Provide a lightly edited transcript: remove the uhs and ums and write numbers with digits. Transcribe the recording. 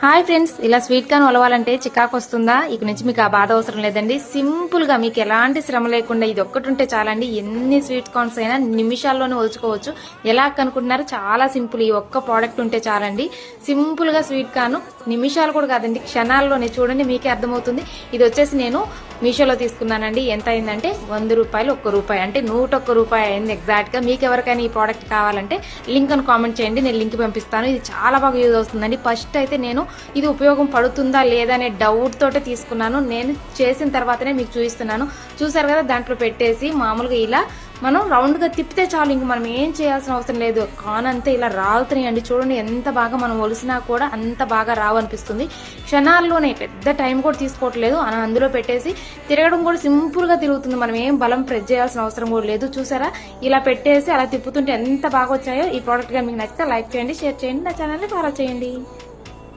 Hi friends, ఇలా sweet corn ఒలవాలంటే చికాకు వస్తుందా? ఇక నుంచి మీకు ఆ బాధ అవసరం లేదండి. సింపుల్ గా మీకు ఎలాంటి శ్రమ లేకుండా ఇది ఒక్కటి ఉంటే చాలండి. ఎన్ని స్వీట్ కార్న్స్ అయినా నిమిషాల్లోనే ఒలుచుకోవచ్చు. ఎలా కనుకుంటున్నారు? చాలా సింపుల్. ఈ ఒక్క ప్రోడక్ట్ ఉంటే చాలండి. సింపుల్ గా స్వీట్ కార్న్ నిమిషాలు కూడా కాదండి, క్షణాల్లోనే. చూడండి, మీకే అర్థమవుతుంది. ఇది వచ్చేసి నేను మీషోలో తీసుకున్నానండి. ఎంత అయిందంటే 100 రూపాయలు, ₹1 అంటే 101 రూపాయి అయింది ఎగ్జాక్ట్ గా. మీకు ఎవరికైనా ఈ ప్రోడక్ట్ కావాలంటే లింక్ అని కామెంట్ చేయండి, నేను లింక్ పంపిస్తాను. ఇది చాలా బాగా యూజ్ అవుతుందండి. ఫస్ట్ అయితే నేను ఇది ఉపయోగం పడుతుందా లేదా అనే డౌట్ తోటే తీసుకున్నాను. నేను చేసిన తర్వాతనే మీకు చూపిస్తున్నాను. చూసారు కదా, దాంట్లో పెట్టేసి మామూలుగా ఇలా మనం రౌండ్ గా తిప్పితే చాలు. ఇంక మనం ఏం చేయాల్సిన అవసరం లేదు. కాన్ అంతా ఇలా రాలుతున్నాయండి. చూడండి, ఎంత బాగా మనం ఒలిసినా కూడా అంత బాగా రావు అనిపిస్తుంది. క్షణాల్లోనే, పెద్ద టైం కూడా తీసుకోవట్లేదు. అందులో పెట్టేసి తిరగడం కూడా సింపుల్ గా తిరుగుతుంది. మనం ఏం బలం ప్రెస్ చేయాల్సిన అవసరం కూడా లేదు. చూసారా, ఇలా పెట్టేసి అలా తిప్పుతుంటే ఎంత బాగా వచ్చాయో. ఈ ప్రోడక్ట్ గా మీకు నచ్చితే లైక్ చేయండి, షేర్ చేయండి, నా ఛానల్ ని ఫాలో చేయండి.